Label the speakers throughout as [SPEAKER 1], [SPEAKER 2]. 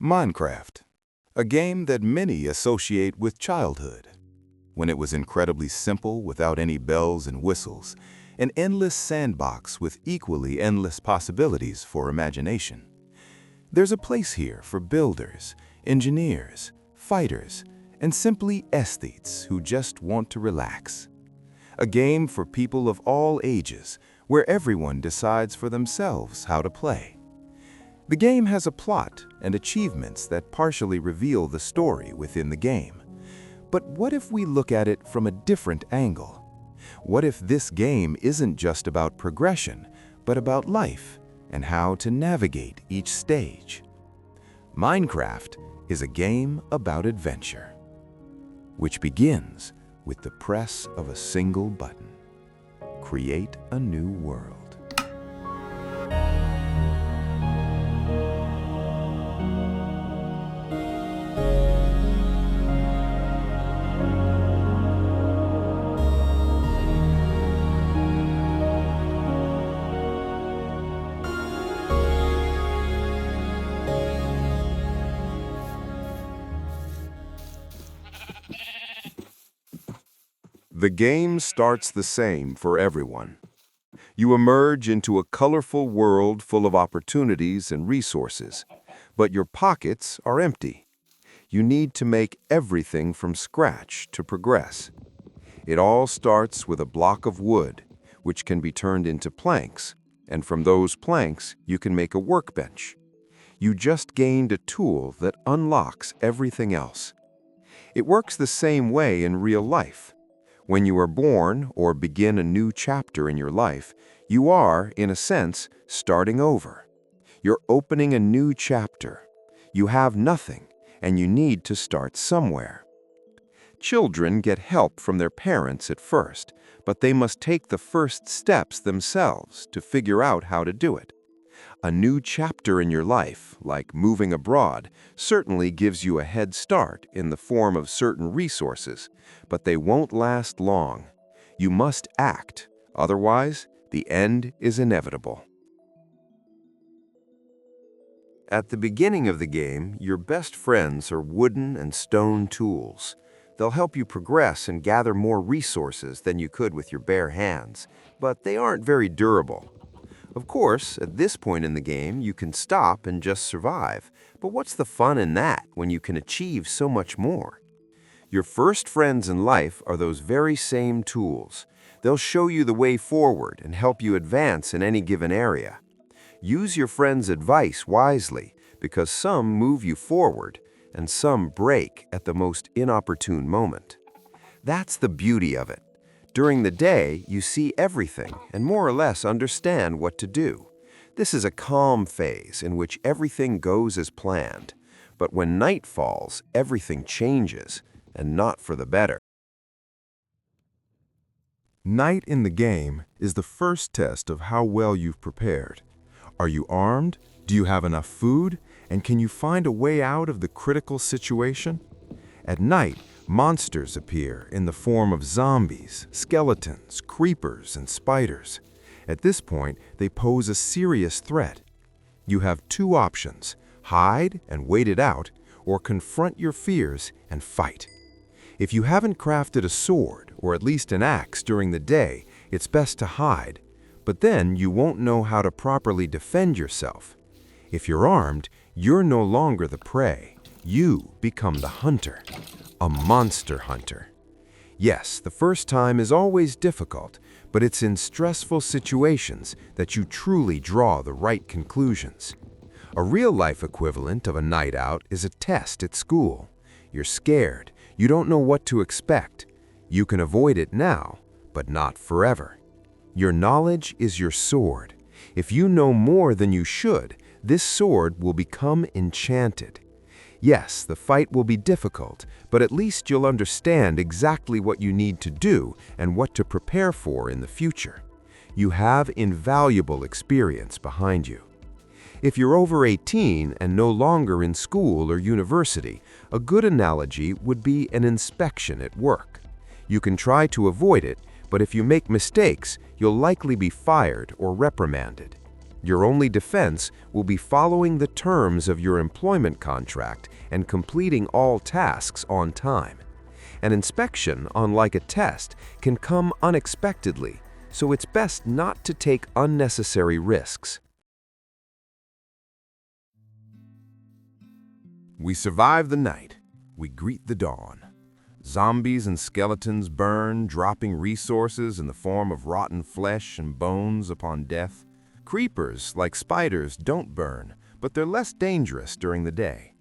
[SPEAKER 1] Minecraft, a game that many associate with childhood, when it was incredibly simple without any bells and whistles, an endless sandbox with equally endless possibilities for imagination. There's a place here for builders, engineers, fighters, and simply aesthetes who just want to relax. A game for people of all ages, where everyone decides for themselves how to play. The game has a plot and achievements that partially reveal the story within the game. But what if we look at it from a different angle? What if this game isn't just about progression, but about life and how to navigate each stage? Minecraft is a game about adventure, which begins with the press of a single button. Create a new world. The game starts the same for everyone. You emerge into a colorful world full of opportunities and resources, but your pockets are empty. You need to make everything from scratch to progress. It all starts with a block of wood, which can be turned into planks, and from those planks you can make a workbench. You just gained a tool that unlocks everything else. It works the same way in real life. When you are born or begin a new chapter in your life, you are, in a sense, starting over. You're opening a new chapter. You have nothing, and you need to start somewhere. Children get help from their parents at first, but they must take the first steps themselves to figure out how to do it. A new chapter in your life, like moving abroad, certainly gives you a head start in the form of certain resources, but they won't last long. You must act, otherwise, the end is inevitable. At the beginning of the game, your best friends are wooden and stone tools. They'll help you progress and gather more resources than you could with your bare hands, but they aren't very durable. Of course, at this point in the game, you can stop and just survive. But what's the fun in that when you can achieve so much more? Your first friends in life are those very same tools. They'll show you the way forward and help you advance in any given area. Use your friends' advice wisely, because some move you forward and some break at the most inopportune moment. That's the beauty of it. During the day, you see everything and more or less understand what to do. This is a calm phase in which everything goes as planned. But when night falls, everything changes, and not for the better. Night in the game is the first test of how well you've prepared. Are you armed? Do you have enough food? And can you find a way out of the critical situation? At night, monsters appear in the form of zombies, skeletons, creepers, and spiders. At this point, they pose a serious threat. You have two options: hide and wait it out, or confront your fears and fight. If you haven't crafted a sword, or at least an axe during the day, it's best to hide, but then you won't know how to properly defend yourself. If you're armed, you're no longer the prey. You become the hunter. A monster hunter. Yes, the first time is always difficult, but it's in stressful situations that you truly draw the right conclusions. A real-life equivalent of a night out is a test at school. You're scared. You don't know what to expect. You can avoid it now, but not forever. Your knowledge is your sword. If you know more than you should, this sword will become enchanted. Yes, the fight will be difficult, but at least you'll understand exactly what you need to do and what to prepare for in the future. You have invaluable experience behind you. If you're over 18 and no longer in school or university, a good analogy would be an inspection at work. You can try to avoid it, but if you make mistakes, you'll likely be fired or reprimanded.
[SPEAKER 2] Your only defense will be following the terms of your employment contract and completing all tasks on time. An inspection, unlike a test, can come unexpectedly, so it's best not to take unnecessary risks.
[SPEAKER 1] We survive the night. We greet the dawn. Zombies and skeletons burn, dropping resources in the form of rotten flesh and bones upon death. Creepers, like spiders, don't burn, but they're less dangerous during the day.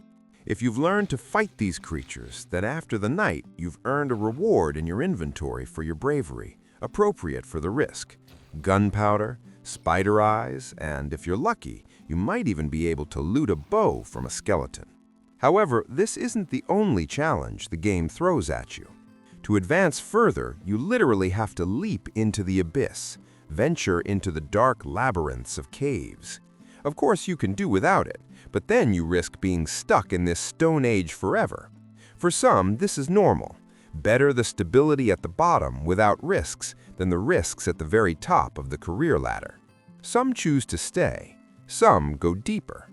[SPEAKER 1] If you've learned to fight these creatures, then after the night, you've earned a reward in your inventory for your bravery, appropriate for the risk. Gunpowder, spider eyes, and if you're lucky, you might even be able to loot a bow from a skeleton. However, this isn't the only challenge the game throws at you. To advance further, you literally have to leap into the abyss, venture into the dark labyrinths of caves. Of course, you can do without it, but then you risk being stuck in this Stone Age forever. For some, this is normal. Better the stability at the bottom without risks than the risks at the very top of the career ladder. Some choose to stay, some go deeper.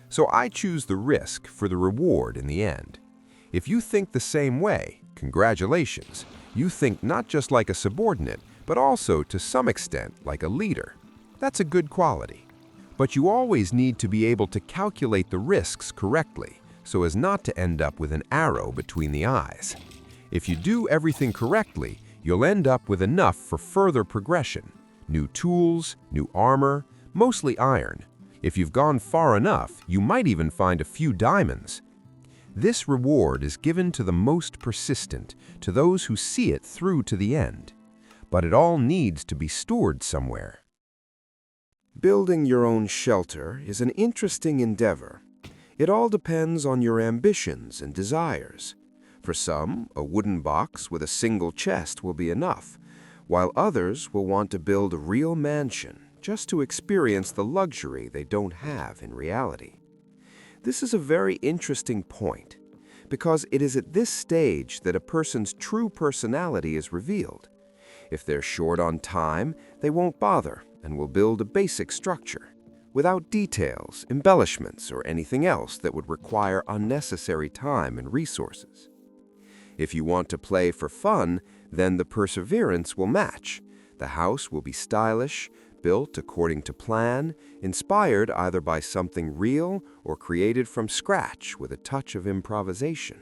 [SPEAKER 1] So I choose the risk for the reward in the end. If you think the same way, congratulations. You think not just like a subordinate, but also to some extent like a leader. That's a good quality. But you always need to be able to calculate the risks correctly so as not to end up with an arrow between the eyes. If you do everything correctly, you'll end up with enough for further progression. New tools, new armor, mostly iron. If you've gone far enough, you might even find a few diamonds. This reward is given to the most persistent, to those who see it through to the end. But it all needs to be stored somewhere. Building your own shelter is an interesting endeavor. It all depends on your ambitions and desires. For some, a wooden box with a single chest will be enough, while others will want to build a real mansion just to experience the luxury they don't have in reality. This is a very interesting point, because it is at this stage that a person's true personality is revealed. If they're short on time, they won't bother and will build a basic structure, without details, embellishments, or anything else that would require unnecessary time and resources. If you want to play for fun, then the perseverance will match. The house will be stylish, built according to plan, inspired either by something real or created from scratch with a touch of improvisation.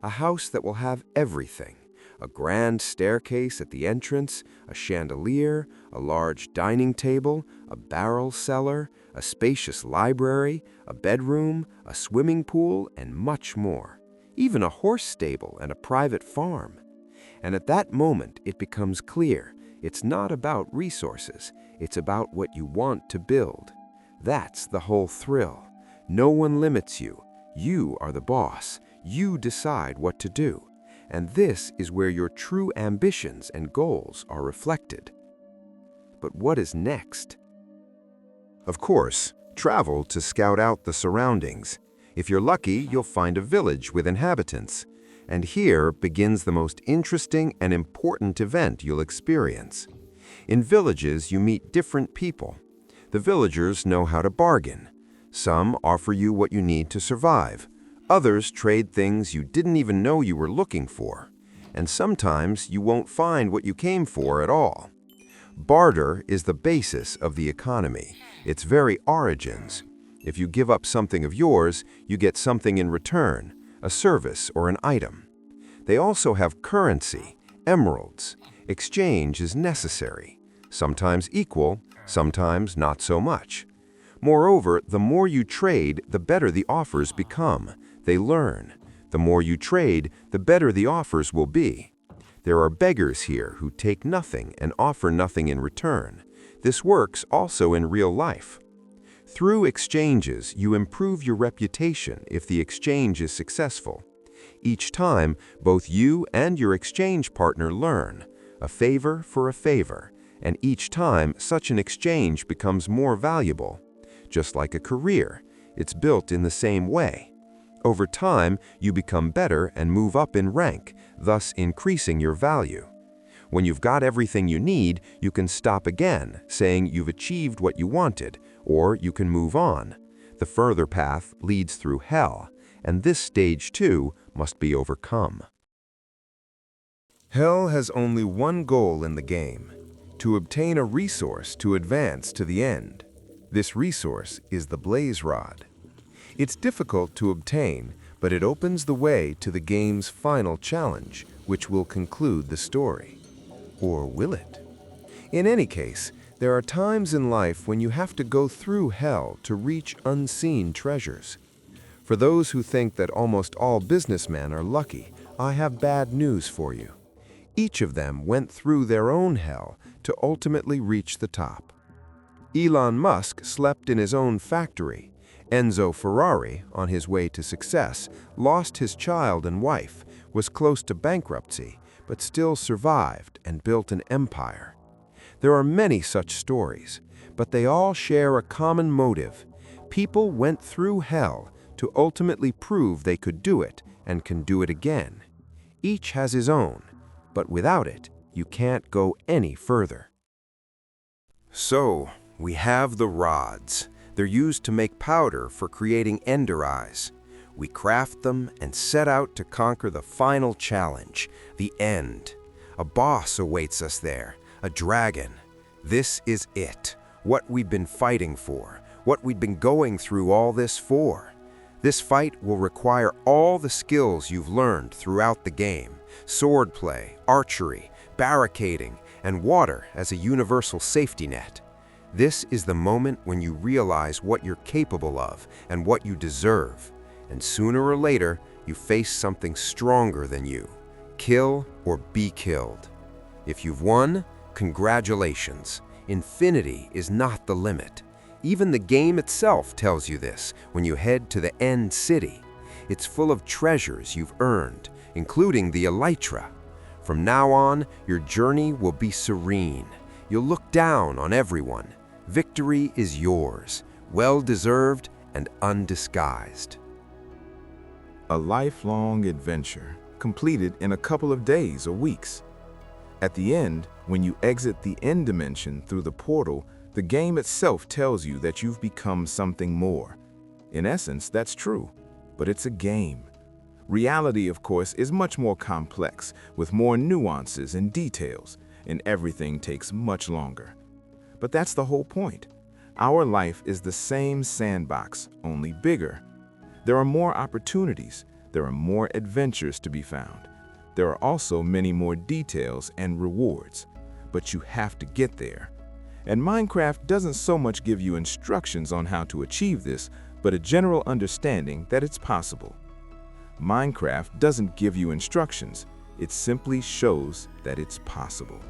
[SPEAKER 1] A house that will have everything: a grand staircase at the entrance, a chandelier, a large dining table, a barrel cellar, a spacious library, a bedroom, a swimming pool, and much more. Even a horse stable and a private farm. And at that moment, it becomes clear it's not about resources, it's about what you want to build. That's the whole thrill. No one limits you. You are the boss. You decide what to do. And this is where your true ambitions and goals are reflected. But what is next? Of course, travel to scout out the surroundings. If you're lucky, you'll find a village with inhabitants. And here begins the most interesting and important event you'll experience. In villages, you meet different people. The villagers know how to bargain. Some offer you what you need to survive. Others trade things you didn't even know you were looking for. And sometimes you won't find what you came for at all. Barter is the basis of the economy, its very origins. If you give up something of yours, you get something in return, a service or an item. They also have currency, emeralds. Exchange is necessary, sometimes equal, sometimes not so much. Moreover, the more you trade, the better the offers become. They learn. The more you trade, the better the offers will be. There are beggars here who take nothing and offer nothing in return. This works also in real life. Through exchanges, you improve your reputation if the exchange is successful. Each time, both you and your exchange partner learn, a favor for a favor, and each time such an exchange becomes more valuable. Just like a career, it's built in the same way. Over time, you become better and move up in rank, thus increasing your value.
[SPEAKER 2] When you've got everything you need, you can stop again, saying you've achieved what you wanted, or you can move on. The further path leads through hell, and this stage too must be overcome.
[SPEAKER 1] Hell has only one goal in the game: to obtain a resource to advance to the end. This resource is the blaze rod. It's difficult to obtain, but it opens the way to the game's final challenge, which will conclude the story. Or will it? In any case, there are times in life when you have to go through hell to reach unseen treasures. For those who think that almost all businessmen are lucky, I have bad news for you. Each of them went through their own hell to ultimately reach the top. Elon Musk slept in his own factory. Enzo Ferrari, on his way to success, lost his child and wife, was close to bankruptcy, but still survived and built an empire. There are many such stories, but they all share a common motive. People went through hell to ultimately prove they could do it and can do it again. Each has his own, but without it, you can't go any further. So, we have the rods. They're used to make powder for creating ender eyes. We craft them and set out to conquer the final challenge, the end. A boss awaits us there, a dragon. This is it, what we've been fighting for, what we've been going through all this for. This fight will require all the skills you've learned throughout the game: swordplay, archery, barricading, and water as a universal safety net. This is the moment when you realize what you're capable of and what you deserve. And sooner or later, you face something stronger than you. Kill or be killed. If you've won, congratulations. Infinity is not the limit. Even the game itself tells you this when you head to the end city. It's full of treasures you've earned, including the elytra. From now on, your journey will be serene. You'll look down on everyone. Victory is yours, well-deserved and undisguised. A lifelong adventure, completed in a couple of days or weeks. At the end, when you exit the end dimension through the portal, the game itself tells you that you've become something more. In essence, that's true, but it's a game. Reality, of course, is much more complex, with more nuances and details, and everything takes much longer. But that's the whole point. Our life is the same sandbox, only bigger. There are more opportunities, there are more adventures to be found. There are also many more details and rewards, but you have to get there. And Minecraft doesn't so much give you instructions on how to achieve this, but a general understanding that it's possible. Minecraft doesn't give you instructions, it simply shows that it's possible.